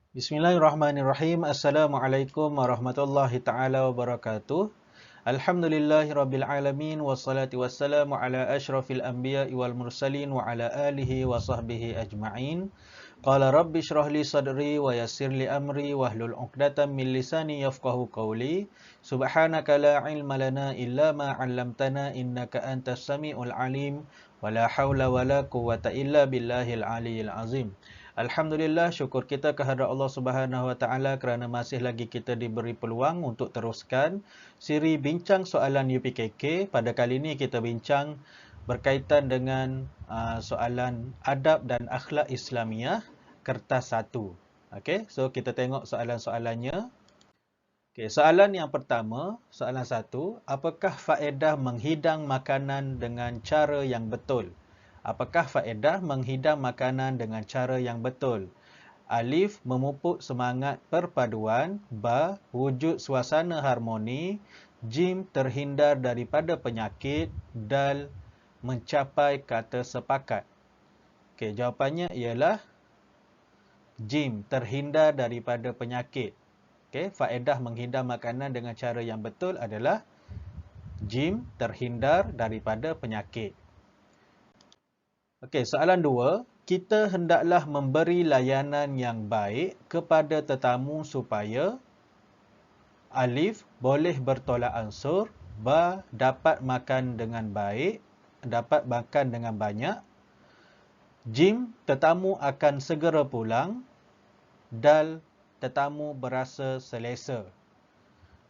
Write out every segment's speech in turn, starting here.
Bismillahirrahmanirrahim. Assalamualaikum warahmatullahi taala wabarakatuh. Alhamdulillahirabbil alamin wassalatu wassalamu ala asyrafil anbiya'i wal mursalin wa ala alihi wa sahbihi ajma'in. Qala rabbi shrah li sadri wa yassir li amri wahlul 'uqdatam min lisani yafqahu qawli. Subhanaka la ilma lana illa ma 'allamtana innaka antas samiul alim. Wala haula wala quwwata illa billahil aliyyil azim. Alhamdulillah, syukur kita kehadrat Allah Subhanahu Wa Taala kerana masih lagi kita diberi peluang untuk teruskan siri bincang soalan UPKK. Pada kali ini kita bincang berkaitan dengan soalan adab dan akhlak Islamiah kertas 1. Okey, so kita tengok soalan-soalannya. Okey, soalan yang pertama, soalan 1, apakah faedah menghidang makanan dengan cara yang betul? Apakah faedah menghidang makanan dengan cara yang betul? Alif, memupuk semangat perpaduan. Ba, wujud suasana harmoni. Jim, terhindar daripada penyakit. Dal, mencapai kata sepakat. Okey, jawapannya ialah Jim, terhindar daripada penyakit. Okey, faedah menghidang makanan dengan cara yang betul adalah Jim, terhindar daripada penyakit. Okey, soalan 2. Kita hendaklah memberi layanan yang baik kepada tetamu supaya Alif, boleh bertolak ansur. Ba, dapat makan dengan baik, dapat makan dengan banyak. Jim, tetamu akan segera pulang. Dal, tetamu berasa selesa.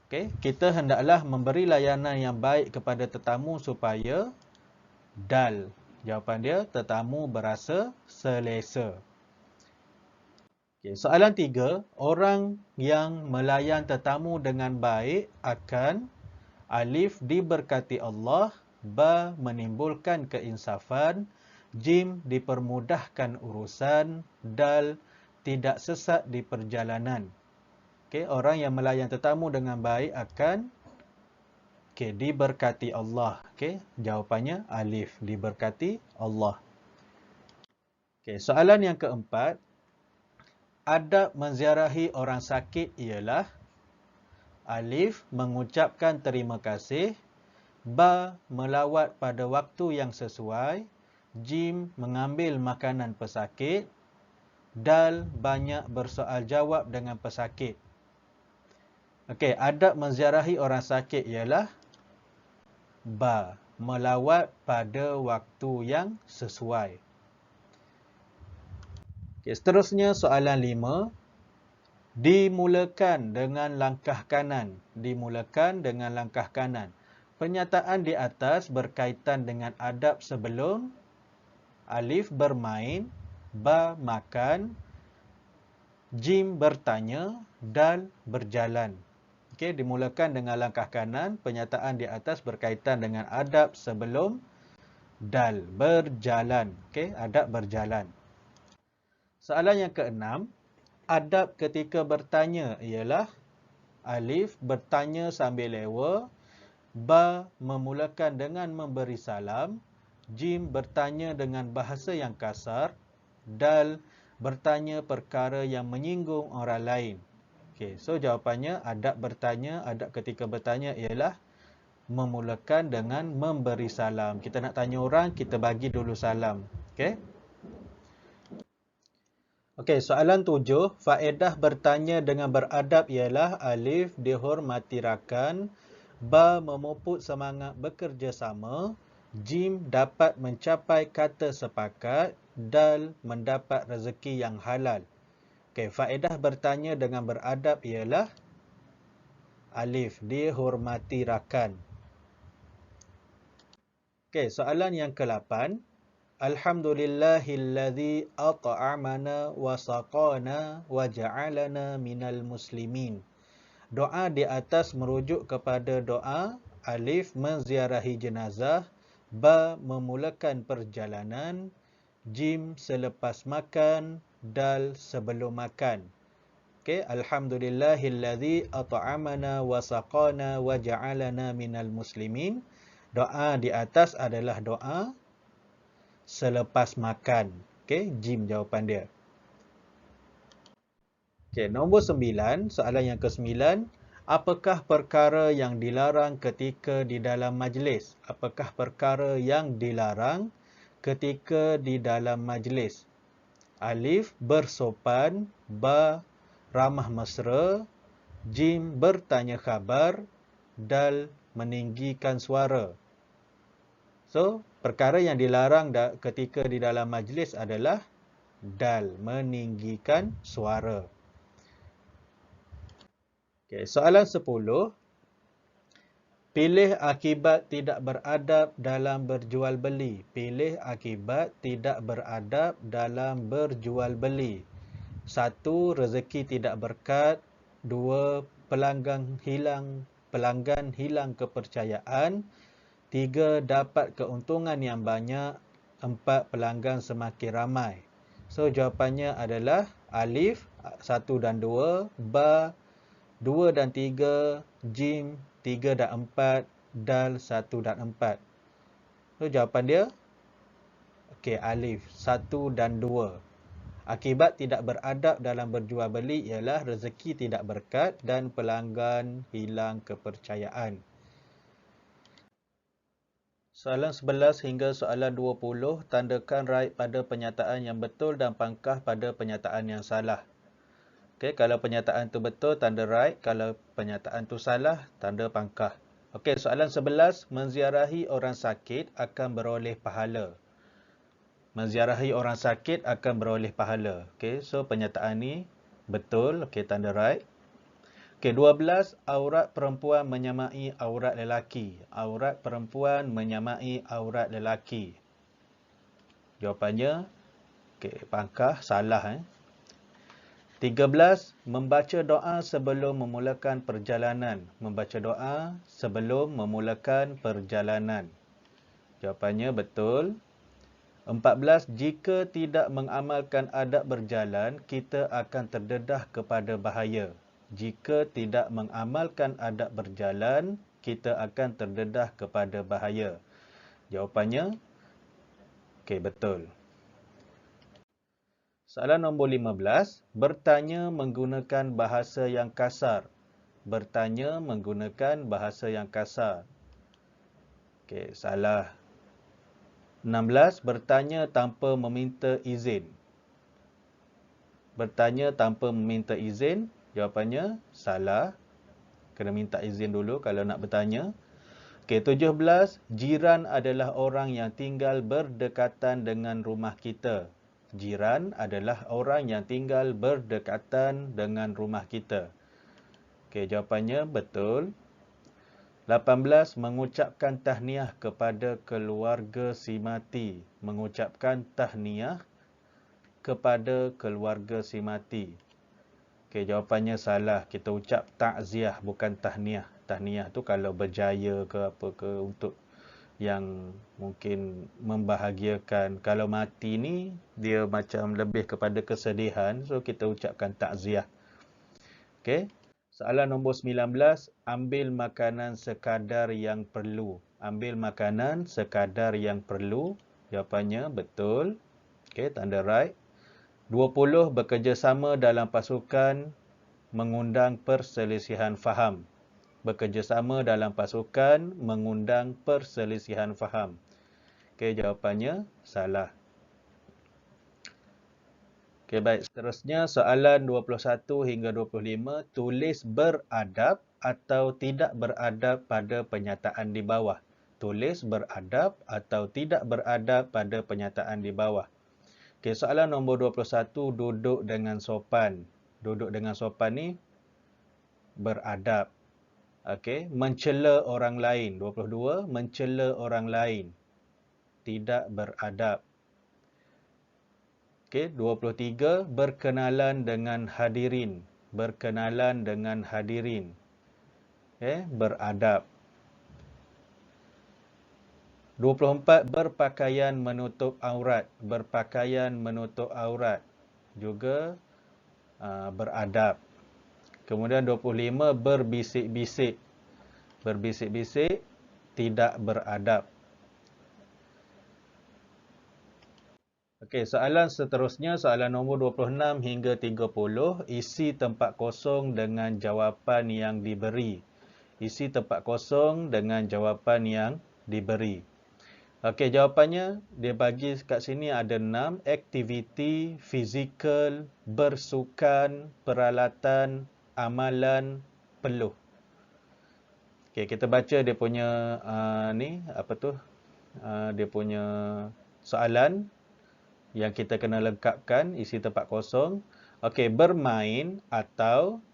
Okey, kita hendaklah memberi layanan yang baik kepada tetamu supaya Dal. Jawapan dia, tetamu berasa selesa. Okay, soalan 3. Orang yang melayan tetamu dengan baik akan Alif, diberkati Allah. Ba, menimbulkan keinsafan. Jim, dipermudahkan urusan. Dal, tidak sesat di perjalanan. Okay, orang yang melayan tetamu dengan baik akan diberkati Allah. Okay, jawapannya Alif, diberkati Allah. Okay, soalan yang keempat. Adab menziarahi orang sakit ialah Alif, mengucapkan terima kasih. Ba, melawat pada waktu yang sesuai. Jim, mengambil makanan pesakit. Dal, banyak bersoal jawab dengan pesakit. Okey, adab menziarahi orang sakit ialah Ba, melawat pada waktu yang sesuai. Okay, seterusnya soalan 5. Dimulakan dengan langkah kanan. Dimulakan dengan langkah kanan. Pernyataan di atas berkaitan dengan adab sebelum. Alif, bermain. Ba, makan. Jim, bertanya. Dal, berjalan. Okey, dimulakan dengan langkah kanan. Pernyataan di atas berkaitan dengan adab sebelum. Dal, berjalan. Okey, adab berjalan. Soalan yang keenam. Adab ketika bertanya ialah Alif, bertanya sambil lewa. Ba, memulakan dengan memberi salam. Jim, bertanya dengan bahasa yang kasar. Dal, bertanya perkara yang menyinggung orang lain. Okey, so jawapannya adab bertanya, adab ketika bertanya ialah memulakan dengan memberi salam. Kita nak tanya orang, kita bagi dulu salam. Okey. Okey, soalan 7. Faedah bertanya dengan beradab ialah Alif, dihormati rakan. Ba, memupuk semangat bekerjasama. Jim, dapat mencapai kata sepakat. Dal, mendapat rezeki yang halal. Okey, faedah bertanya dengan beradab ialah Alif, dihormati rakan. Okey, soalan yang ke-8. Alhamdulillahilladzi at'amana wa saqana wa ja'alana minal muslimin. Doa di atas merujuk kepada doa Alif, menziarahi jenazah. Ba, memulakan perjalanan. Jim, selepas makan. Dal, sebelum makan. Okey, alhamdulillahilladzi at'amana wa saqana wa ja'alana minal muslimin. Doa di atas adalah doa selepas makan. Okey, Jim jawapan dia. Okey, nombor 9, soalan yang ke-9. Apakah perkara yang dilarang ketika di dalam majlis? Apakah perkara yang dilarang ketika di dalam majlis? Alif, bersopan. Ba, ramah mesra. Jim, bertanya khabar. Dal, meninggikan suara. So, perkara yang dilarang ketika di dalam majlis adalah dal, meninggikan suara. Okay, soalan 10. Pilih akibat tidak beradab dalam berjual beli. Pilih akibat tidak beradab dalam berjual beli. 1. Rezeki tidak berkat. 2. Pelanggan hilang kepercayaan. 3. Dapat keuntungan yang banyak. 4. Pelanggan semakin ramai. So, jawapannya adalah alif 1 dan 2, ba 2 dan 3, jim 3 dan 4, dal 1 dan 4. So, jawapan dia, okey, alif 1 dan 2. Akibat tidak beradab dalam berjual beli ialah rezeki tidak berkat dan pelanggan hilang kepercayaan. Soalan 11 hingga soalan 20, tandakan right pada penyataan yang betul dan pangkah pada penyataan yang salah. Okey, kalau pernyataan tu betul, tanda right. Kalau pernyataan tu salah, tanda pangkah. Okey, soalan 11. Menziarahi orang sakit akan beroleh pahala. Menziarahi orang sakit akan beroleh pahala. Okey, so pernyataan ni betul. Okey, tanda right. Okey, 12. Aurat perempuan menyamai aurat lelaki. Aurat perempuan menyamai aurat lelaki. Jawapannya, okey, pangkah salah. 13. Membaca doa sebelum memulakan perjalanan. Membaca doa sebelum memulakan perjalanan. Jawapannya betul. 14. Jika tidak mengamalkan adab berjalan, kita akan terdedah kepada bahaya. Jika tidak mengamalkan adab berjalan, kita akan terdedah kepada bahaya. Jawapannya, okey, betul. Soalan nombor 15. Bertanya menggunakan bahasa yang kasar. Bertanya menggunakan bahasa yang kasar. Okey, salah. 16. Bertanya tanpa meminta izin. Bertanya tanpa meminta izin. Jawapannya salah. Kena minta izin dulu kalau nak bertanya. Okey, 17. Jiran adalah orang yang tinggal berdekatan dengan rumah kita. Jiran adalah orang yang tinggal berdekatan dengan rumah kita. Okey, jawapannya betul. 18. Mengucapkan tahniah kepada keluarga si mati. Mengucapkan tahniah kepada keluarga si mati. Okey, jawapannya salah. Kita ucap takziah, bukan tahniah. Tahniah tu kalau berjaya ke apa ke, untuk yang mungkin membahagiakan. Kalau mati ni, dia macam lebih kepada kesedihan. So, kita ucapkan takziah. Okey. Soalan nombor 19. Ambil makanan sekadar yang perlu. Ambil makanan sekadar yang perlu. Jawapannya betul. Okey, tanda right. 20. Bekerjasama dalam pasukan mengundang perselisihan faham. Bekerjasama dalam pasukan mengundang perselisihan faham. Okey, jawapannya salah. Okey, baik. Seterusnya soalan 21 hingga 25. Tulis beradab atau tidak beradab pada penyataan di bawah. Tulis beradab atau tidak beradab pada penyataan di bawah. Okey, soalan nombor 21. Duduk dengan sopan. Duduk dengan sopan ni beradab. Okey, mencela orang lain. 22. Mencela orang lain. Tidak beradab. Okey, 23. Berkenalan dengan hadirin. Berkenalan dengan hadirin. Okey, beradab. 24. Berpakaian menutup aurat. Berpakaian menutup aurat. Juga beradab. Kemudian 25. Berbisik-bisik. Berbisik-bisik tidak beradab. Okey, soalan seterusnya, soalan nombor 26 hingga 30, isi tempat kosong dengan jawapan yang diberi. Isi tempat kosong dengan jawapan yang diberi. Okey, jawapannya dia bagi kat sini ada 6, aktiviti, fizikal, bersukan, peralatan, amalan, peluh. Okey, kita baca dia punya dia punya soalan yang kita kena lengkapkan isi tempat kosong. Okey, bermain atau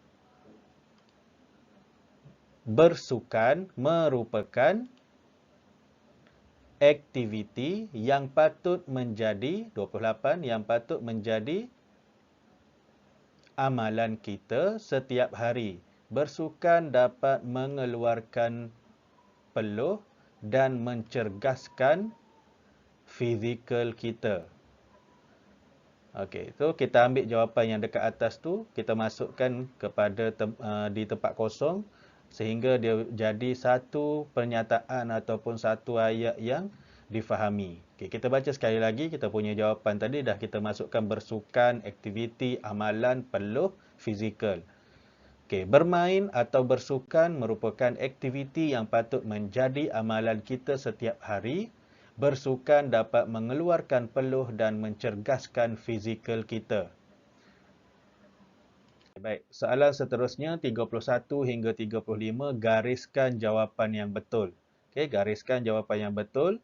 bersukan merupakan aktiviti yang patut menjadi 28 yang patut menjadi amalan kita setiap hari. Bersukan dapat mengeluarkan peluh dan mencerdaskan fizikal kita. Okey, so kita ambil jawapan yang dekat atas tu, kita masukkan kepada di tempat kosong sehingga dia jadi satu pernyataan ataupun satu ayat yang difahami. Okey, kita baca sekali lagi, kita punya jawapan tadi dah kita masukkan bersukan, aktiviti, amalan, peluh, fizikal. Okey, bermain atau bersukan merupakan aktiviti yang patut menjadi amalan kita setiap hari. Bersukan dapat mengeluarkan peluh dan mencerdaskan fizikal kita. Baik, soalan seterusnya 31 hingga 35, gariskan jawapan yang betul. Okey, gariskan jawapan yang betul.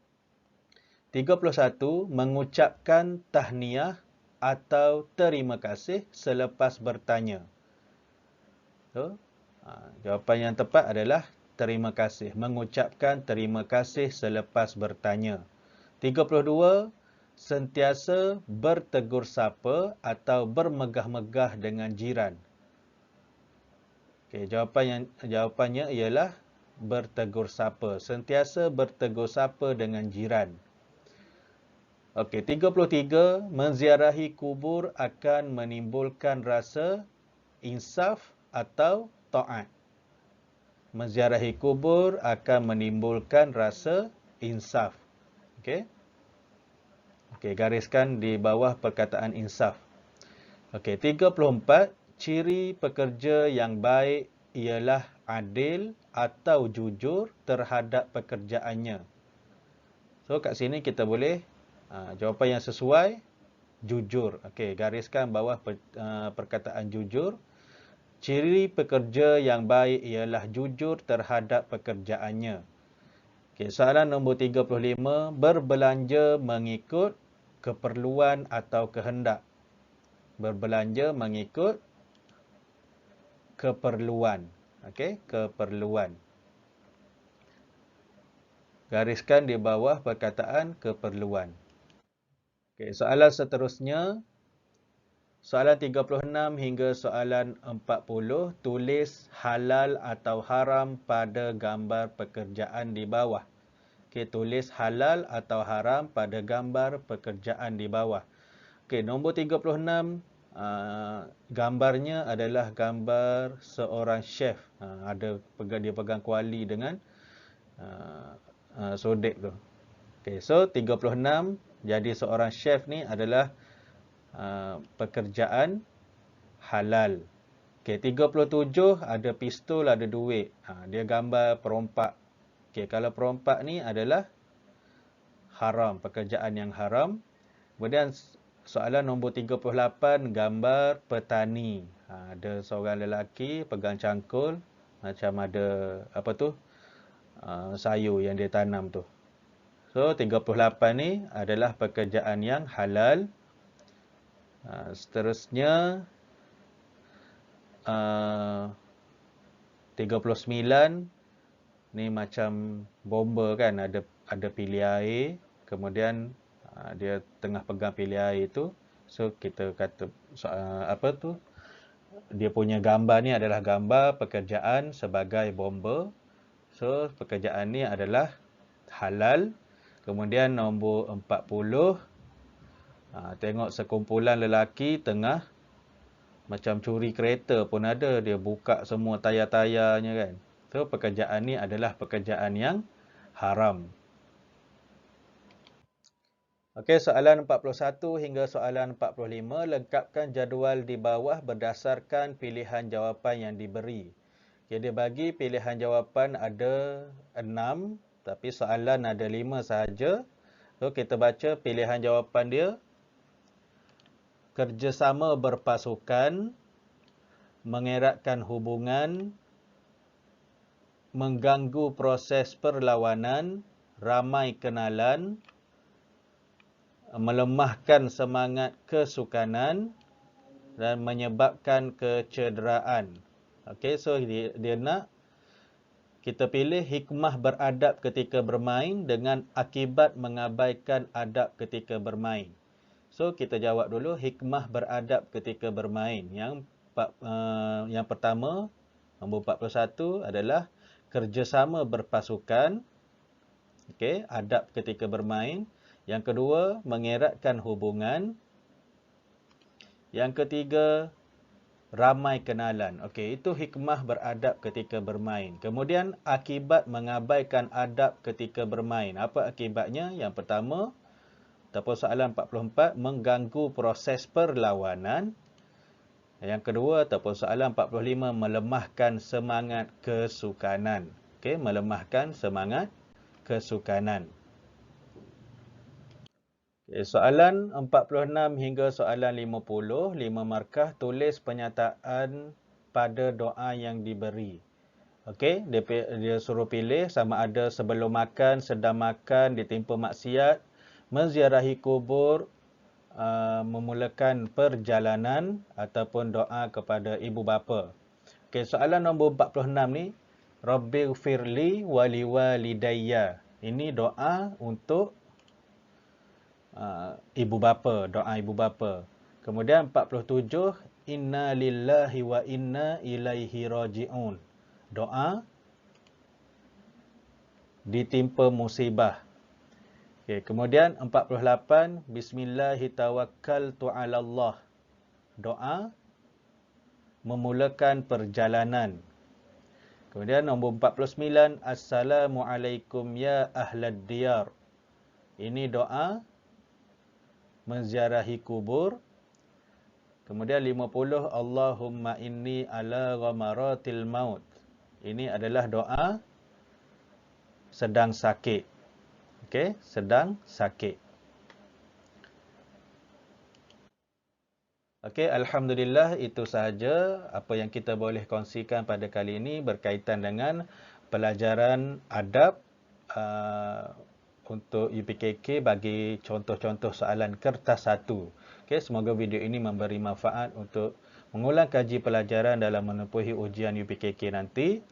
31, mengucapkan tahniah atau terima kasih selepas bertanya. So, jawapan yang tepat adalah terima kasih. Mengucapkan terima kasih selepas bertanya. 32, sentiasa bertegur sapa atau bermegah-megah dengan jiran. Okey, jawapannya ialah bertegur sapa. Sentiasa bertegur sapa dengan jiran. Okey, 33, menziarahi kubur akan menimbulkan rasa insaf atau taat. Menziarahi kubur akan menimbulkan rasa insaf. Okey. Okey, gariskan di bawah perkataan insaf. Okey, 34, ciri pekerja yang baik ialah adil atau jujur terhadap pekerjaannya. So, kat sini kita boleh jawapan yang sesuai jujur. Okey, gariskan bawah perkataan jujur. Ciri pekerja yang baik ialah jujur terhadap pekerjaannya. Okay, soalan nombor 35, berbelanja mengikut keperluan atau kehendak. Berbelanja mengikut keperluan. Okey, keperluan. Gariskan di bawah perkataan keperluan. Okey, soalan seterusnya, soalan 36 hingga soalan 40, tulis halal atau haram pada gambar pekerjaan di bawah. Okey, tulis halal atau haram pada gambar pekerjaan di bawah. Okey, nombor 36, gambarnya adalah gambar seorang chef. Dia pegang kuali dengan sodek tu. Okey, so 36, jadi seorang chef ni adalah pekerjaan halal. Okey, 37 ada pistol, ada duit. Dia gambar perompak. Okey, kalau perompak ni adalah haram, pekerjaan yang haram. Kemudian soalan nombor 38, gambar petani. Ada seorang lelaki pegang cangkul, macam ada sayur yang dia tanam tu. So 38 ni adalah pekerjaan yang halal. Seterusnya 39 ni macam bomba kan, ada pilih air, kemudian dia tengah pegang pilih air tu. So kita kata dia punya gambar ni adalah gambar pekerjaan sebagai bomba. So pekerjaan ni adalah halal. Kemudian nombor 40, tengok sekumpulan lelaki tengah macam curi kereta pun ada. Dia buka semua tayar-tayarnya kan. So, pekerjaan ni adalah pekerjaan yang haram. Okey, soalan 41 hingga soalan 45, lengkapkan jadual di bawah berdasarkan pilihan jawapan yang diberi. Okay, dia bagi pilihan jawapan ada 6, tapi soalan ada 5 sahaja. So, kita baca pilihan jawapan dia. Kerjasama berpasukan, mengeratkan hubungan, mengganggu proses perlawanan, ramai kenalan, melemahkan semangat kesukanan dan menyebabkan kecederaan. Okey, so dia nak kita pilih hikmah beradab ketika bermain dengan akibat mengabaikan adab ketika bermain. So kita jawab dulu hikmah beradab ketika bermain. Yang pertama, nombor 41 adalah kerjasama berpasukan. Okey, adab ketika bermain. Yang kedua, mengeratkan hubungan. Yang ketiga, ramai kenalan. Okey, itu hikmah beradab ketika bermain. Kemudian, akibat mengabaikan adab ketika bermain. Apa akibatnya? Yang pertama, ataupun soalan 44, mengganggu proses perlawanan. Yang kedua, ataupun soalan 45, melemahkan semangat kesukanan. Okey, melemahkan semangat kesukanan. Soalan 46 hingga soalan 50, 5 markah, tulis penyataan pada doa yang diberi. Okey, dia suruh pilih sama ada sebelum makan, sedang makan, ditimpa maksiat, menziarahi kubur, memulakan perjalanan ataupun doa kepada ibu bapa. Okey, soalan nombor 46 ni, Rabbighfirli wa liwalidayya. Ini doa untuk ibu bapa, doa ibu bapa. Kemudian 47, inna lillahi wa inna ilaihi raji'un. Doa ditimpa musibah. Okay, kemudian 48, bismillahi tawakkaltu 'alallah. Doa memulakan perjalanan. Kemudian nombor 49, assalamualaikum ya ahlad diyar. Ini doa menziarahi kubur. Kemudian 50, Allahumma inni ala ghamaratil maut. Ini adalah doa sedang sakit. Okey, sedang sakit. Okey, alhamdulillah itu sahaja apa yang kita boleh kongsikan pada kali ini berkaitan dengan pelajaran adab untuk UPKK bagi contoh-contoh soalan kertas 1. Okey, semoga video ini memberi manfaat untuk mengulang kaji pelajaran dalam menempuhi ujian UPKK nanti.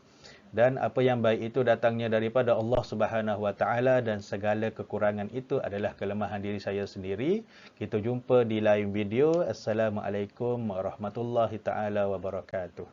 Dan apa yang baik itu datangnya daripada Allah Subhanahu Wa Taala dan segala kekurangan itu adalah kelemahan diri saya sendiri. Kita jumpa di lain video. Assalamualaikum warahmatullahi taala wabarakatuh.